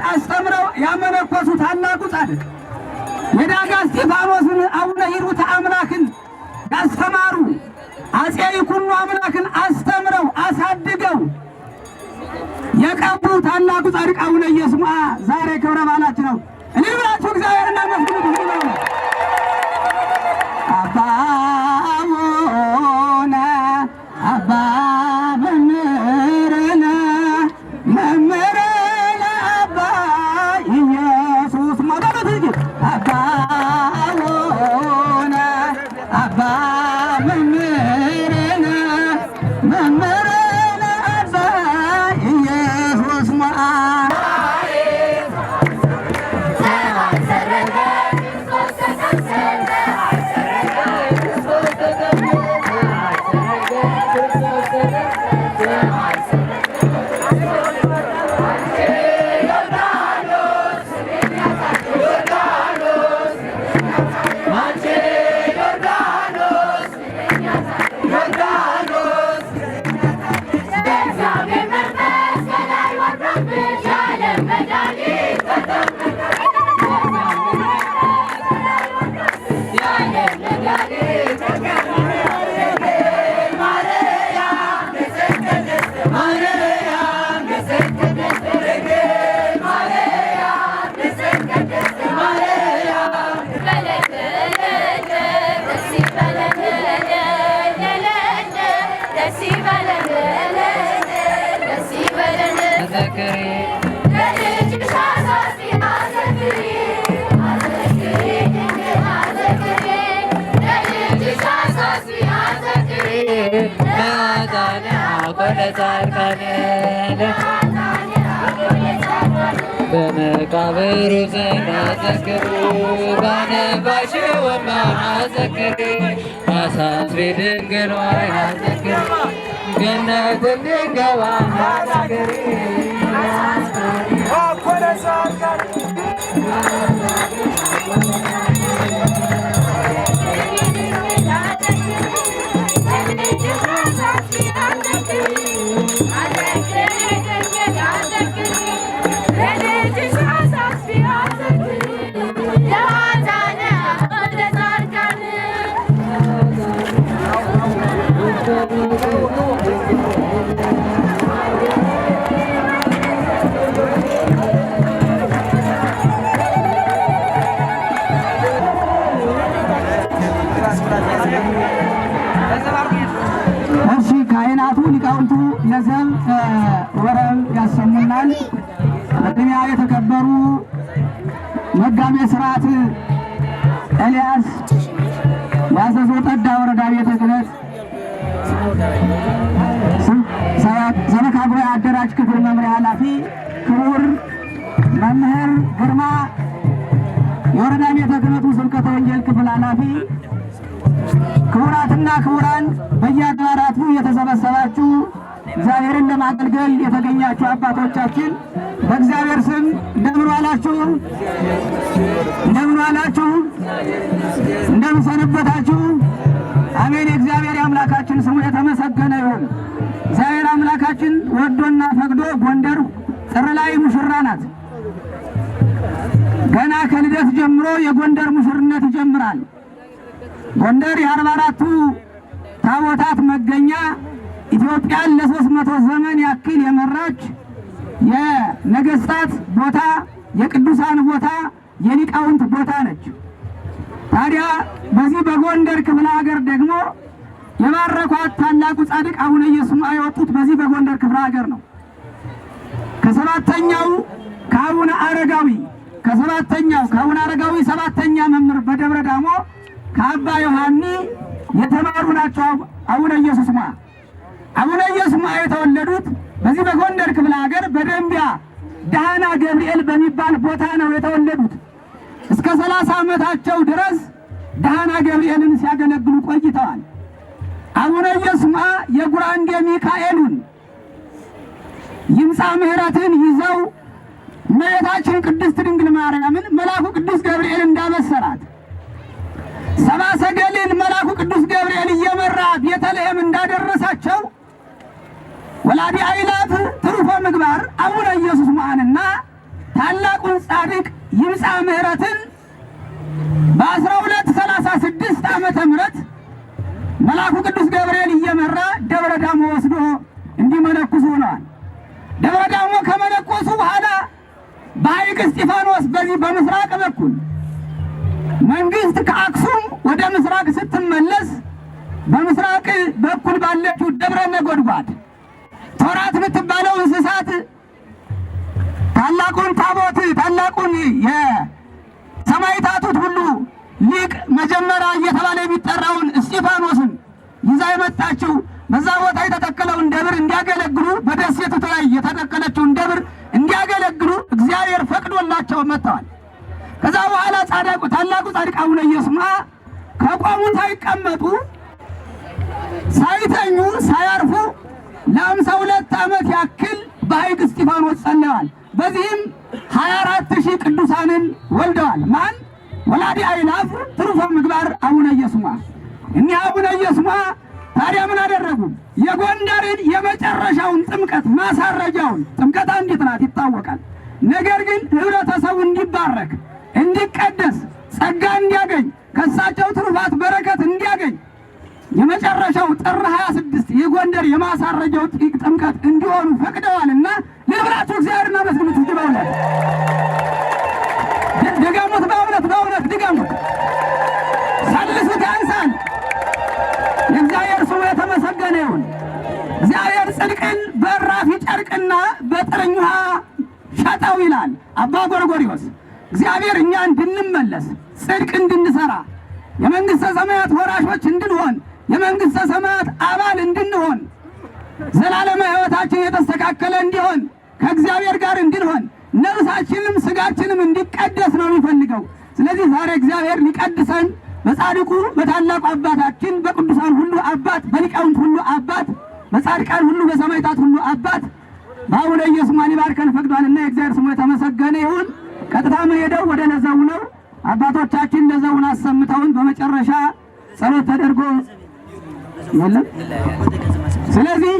አስተምረው ያመነኮሱ ታላቁ ጻድቅ የዳጋ እስጢፋኖስን አቡነ ሂሩተ አምላክን ያስተማሩ አፄ ይኩኖ አምላክን አስተምረው አሳድገው የቀቡ ታላቁ ጻድቅ አቡነ ኢየሱስ ዛሬ ክብረ በዓላችን ነው። እልል ብላችሁ እግዚአብሔርን አመስግኑት። አባ አቡነ አባ መምህርነ መምህርነ አባ ኢየሱስ ማለት እንጂ አባ አቡነ አባ መምህርነ መምህርነ አባ ኢየሱስ በመቃብሩ ዘናዘክሩ ባነባሽ ወማዘክሪ አሳስቤ ድንግል ወይ አዘክሪ ገነት እንድገባ አዘክሪ ካህናቱ ሊቃውንቱ ለዘብ ወረብ ያሰሙናል። በቅድሚያ የተከበሩ መጋቤ ሥርዓት ኤልያስ የአዘዞ ጠዳ ወረዳ ቤተ ክህነት ሰበካ ጉባኤ አደራጅ ክፍል መምሪያ ኃላፊ ክቡር መምህር ግርማ የወረዳ ቤተ ክህነቱ ስብከተ ወንጌል ክፍል ኃላፊ፣ ክቡራትና ክቡራን በየአድባራቱ የተሰበሰባችሁ እግዚአብሔርን ለማገልገል የተገኛችሁ አባቶቻችን በእግዚአብሔር ስም እንደምን ዋላችሁ? እንደምን ዋላችሁ? እንደምን ሰነበታችሁ? አሜን። የእግዚአብሔር የአምላካችን ስሙ የተመሰገነ ይሁን። እግዚአብሔር አምላካችን ወዶና ፈቅዶ ጎንደር ጥር ላይ ሙሽራ ናት። ገና ከልደት ጀምሮ የጎንደር ሙሽርነት ይጀምራል። ጎንደር የ44ቱ ታቦታት መገኛ ኢትዮጵያን ለ300 ዘመን ያክል የመራች የነገስታት ቦታ፣ የቅዱሳን ቦታ፣ የሊቃውንት ቦታ ነች። ታዲያ በዚህ በጎንደር ክፍለ ሀገር ደግሞ የባረኳት ታላቁ ጻድቅ አቡነ ኢየሱስ የወጡት በዚህ በጎንደር ክፍለ ሀገር ነው። ከሰባተኛው ከአቡነ አረጋዊ ከአቡነ አረጋዊ ሰባተኛ መምህር በደብረ ዳሞ ከአባ ዮሐኒ የተማሩ ናቸው። አቡነ ኢየሱስ የተወለዱት በዚህ በጎንደር ክፍለ ሀገር በደንቢያ ዳህና ገብርኤል በሚባል ቦታ ነው የተወለዱት። እስከ 30 ዓመታቸው ድረስ ዳህና ገብርኤልን ሲያገለግሉ ቆይተዋል። አቡነ ኢየሱስ የጉራንዴ ሚካኤሉን ይምጻ ምሕረትን ይዘው እመቤታችን ቅድስት ድንግል ማርያምን መልአኩ ቅዱስ ገብርኤል እንዳበሰራት ሰባ ሰገልን መልአኩ ቅዱስ ገብርኤል እየመራ ቤተልሔም እንዳደረሳቸው ወላዲ አእላፍ ትሩፈ ምግባር አቡነ ኢየሱስ ማንና ታላቅ ጻድቅ ይምጻ ምህረትን በ1236 ዓመተ ምህረት መልአኩ ቅዱስ ገብርኤል እየመራ ደብረ ዳሞ ወስዶ እንዲመነኩሱ ሆነዋል። ደብረ ዳሞ ከመነኮሱ በኋላ በሐይቅ እስጢፋኖስ በዚህ በምስራቅ በኩል መንግስት ከአክሱም ወደ ምስራቅ ስትመለስ በምስራቅ በኩል ባለችው ደብረ ነጎድጓድ ቶራት የምትባለው እንስሳት ታላቁን ታቦት ታላቁን የሰማዕታቱት ሁሉ ሊቅ መጀመሪያ እየተባለ የሚጠራውን እስጢፋኖስን ይዛ የመጣችው በዛ ቦታ የተተከለውን ደብር እንዲያገለግሉ በደሴቱ ላይ የተተከለችውን ደብር እንዲያገለግሉ እግዚአብሔር ፈቅዶላቸው መጥተዋል። ከዛ በኋላ ታላቁ ጻድቅ አቡነ ኢየሱስማ ከቆሙ ሳይቀመጡ ሳይተኙ ሳያርፉ ለ52 ዓመት ያክል በሐይቅ እስጢፋኖስ ጸልየዋል። በዚህም 24,000 ቅዱሳንን ወልደዋል። ማን? ወላዲ አእላፍ ትሩፈ ምግባር አቡነ ኢየሱስማ። እኒህ አቡነ ኢየሱስማ ታዲያ ምን አደረጉ? የጎንደርን የመጨረሻውን ጥምቀት ማሳረጃውን፣ ጥምቀት አንዲት ናት ይታወቃል። ነገር ግን ህብረተሰቡ እንዲባረክ እንዲቀደስ ጸጋ እንዲያገኝ ከሳቸው ትሩፋት በረከት እንዲያገኝ የመጨረሻው ጥር 26 የጎንደር የማሳረጃው ጥምቀት እንዲሆኑ ፈቅደዋልና ለብራችሁ እግዚአብሔርና መስግኑት። በእውነት ድገሙት፣ በእውነት ድገሙት፣ ሰልሱት፣ ያንሳል። የእግዚአብሔር ስሙ የተመሰገነ ይሁን። እግዚአብሔር ጽድቅን በእራፊ ጨርቅና በጥርኝ ውሃ ሸጠው ይላል አባ ጎርጎርዮስ። እግዚአብሔር እኛ እንድንመለስ ጽድቅ እንድንሰራ የመንግሥተ ሰማያት ወራሾች እንድንሆን የመንግሥተ ሰማያት አባል እንድንሆን ዘላለም ሕይወታችን የተስተካከለ እንዲሆን ከእግዚአብሔር ጋር እንድንሆን ነፍሳችንም ስጋችንም እንዲቀደስ ነው የሚፈልገው። ስለዚህ ዛሬ እግዚአብሔር ሊቀድሰን በጻድቁ በታላቁ አባታችን በቅዱሳን ሁሉ አባት በሊቃውንት ሁሉ አባት በጻድቃን ሁሉ በሰማዕታት ሁሉ አባት በአቡነ ኢየሱስማ ሊባርከን ፈቅዷልና የእግዚአብሔር ስሙ የተመሰገነ ይሁን። ቀጥታ ምን ሄደው ወደ ነዘው ነው። አባቶቻችን ነዘውን አሰምተውን በመጨረሻ ጸሎት ተደርጎ የለም። ስለዚህ